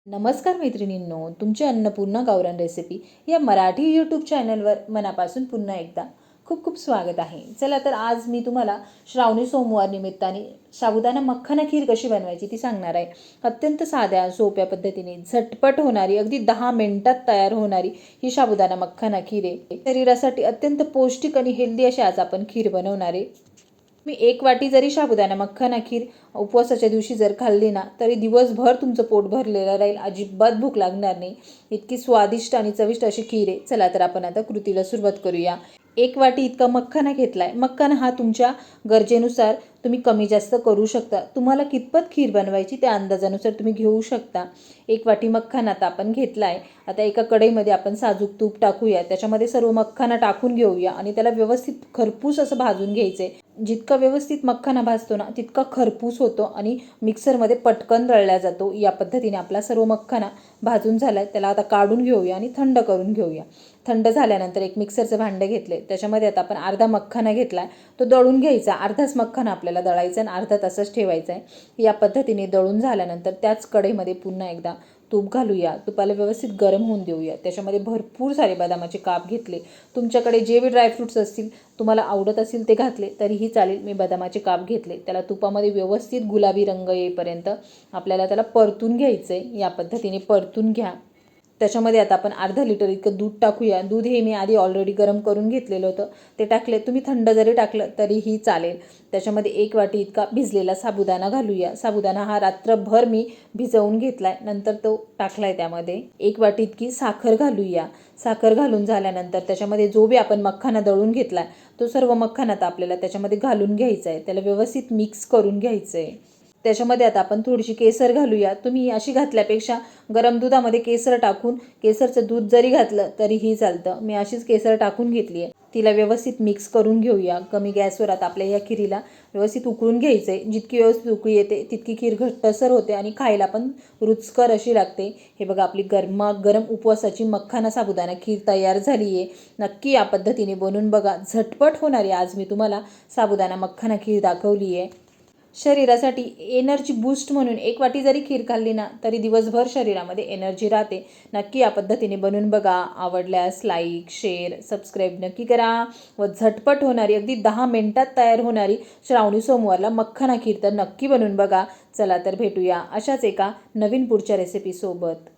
नमस्कार मैत्रिणींनो, तुमची अन्नपूर्णा गावरान रेसिपी या मराठी यूट्यूब चॅनलवर मनापासून पुन्हा एकदा खूप खूप स्वागत आहे. चला तर आज मी तुम्हाला श्रावणी सोमवार निमित्ताने साबुदाणा मक्खन खीर कशी बनवायची ती सांगणार आहे. अत्यंत साध्या सोप्या पद्धतीने झटपट होणारी, अगदी 10 मिनिटात तयार होणारी ही साबुदाणा मक्खन खीर आहे. शरीरासाठी अत्यंत पौष्टिक आणि हेल्दी अशी आज आपण खीर बनवणार आहे. मी 1 वाटी जरी साबुदाणा मक्खन खीर उपवासाच्या दिवशी जर खाल्ली ना, तरी दिवसभर तुमचं पोट भरलेलं राहील, अजिबात भूक लागणार नाही. इतकी स्वादिष्ट आणि चविष्ट अशी खीर आहे. चला तर आपण आता कृतीला सुरुवात करूया. 1 वाटी इतका मक्खन घेतलाय. मक्खन हा तुमच्या गरजेनुसार तुम्ही कमी जास्त करू शकता. तुम्हाला कितपत खीर बनवायची त्या अंदाजानुसार तुम्ही घेऊ शकता. 1 वाटी मक्खन आता आपण घेतलाय. आता एका कढईमध्ये आपण साजूक तूप टाकूया. त्याच्यामध्ये सर्व मक्खन टाकून घेऊया आणि त्याला व्यवस्थित खरपूस असं भाजून घ्यायचंय. जितका व्यवस्थित मक्खन भाजतो ना, तितका खरपूस होतो आणि मिक्सरमध्ये पटकन दळला जातो. या पद्धतीने आपला सर्व मक्खन भाजून झालाय. त्याला आता काढून घेऊया आणि थंड करून घेऊया. थंड झाल्यानंतर एक मिक्सरचं भांडं घेतले. त्याच्यामध्ये आता आपण अर्धा मक्खन घेतलाय, तो दळून घ्यायचा. अर्धाच मक्खन आपल्याला दळायचा आणि अर्धा तासच ठेवायचा आहे. या पद्धतीने दळून झाल्यानंतर त्याच कढईमध्ये पुन्हा एकदा तूप घालूया. तुपाला व्यवस्थित गरम होऊन देऊया. त्याच्यामध्ये भरपूर सारे बदामाचे काप घेतले. तुमच्याकडे जे बी ड्रायफ्रूट्स असतील, तुम्हाला आवडत असतील ते घातले तरीही चालेल. मी बदामाचे काप घेतले. त्याला तुपामध्ये व्यवस्थित गुलाबी रंग येईपर्यंत आपल्याला त्याला परतून घ्यायचं आहे. या पद्धतीने परतून घ्या. त्याच्यामध्ये आता आपण अर्धा लिटर इतकं दूध टाकूया. दूध हे मी आधी ऑलरेडी गरम करून घेतलेलं होतं, ते टाकले. तुम्ही थंड जरी टाकलं तरीही चालेल. त्याच्यामध्ये 1 वाटी इतका भिजलेला साबुदाणा घालूया. साबुदाणा हा रात्रभर मी भिजवून घेतलाय, नंतर तो टाकलाय. त्यामध्ये 1 वाटी इतकी साखर घालूया. साखर घालून झाल्यानंतर त्याच्यामध्ये जो बी आपण मक्खन दळून घेतलाय, तो सर्व मक्खन आता आपल्याला त्याच्यामध्ये घालून घ्यायचा आहे. त्याला व्यवस्थित मिक्स करून घ्यायचं आहे. त्याच्यामध्ये आता आपण थोडीशी केसर घालूया. तुम्ही अशी घातल्यापेक्षा गरम दुधामध्ये केसर टाकून केसरचं दूध जरी घातलं तरीही चालतं. मी अशीच केसर टाकून घेतली आहे. तिला व्यवस्थित मिक्स करून घेऊया. कमी गॅसवर आता आपल्या या खिरीला व्यवस्थित उकळून घ्यायचं आहे. जितकी व्यवस्थित उकळी येते तितकी खीर घट्टसर होते आणि खायला पण रुचकर अशी लागते. हे बघा, आपली गरमागरम उपवासाची मक्खन साबुदाणा खीर तयार झाली आहे. नक्की या पद्धतीने बनवून बघा. झटपट होणारी आज मी तुम्हाला साबुदाणा मक्खन खीर दाखवली आहे. शरीरासाठी एनर्जी बूस्ट म्हणून 1 वाटी जरी खीर खाल्ली ना, तरी दिवसभर शरीरामध्ये एनर्जी राहते. नक्की या पद्धतीने बनवून बघा. आवडल्यास लाईक, शेअर, सबस्क्राईब नक्की करा. व झटपट होणारी, अगदी 10 मिनिटात तयार होणारी श्रावणी सोमवारला मक्खन खीर तर नक्की बनवून बघा. चला तर भेटूया अशाच एका नवीन पुढच्या रेसिपीसोबत.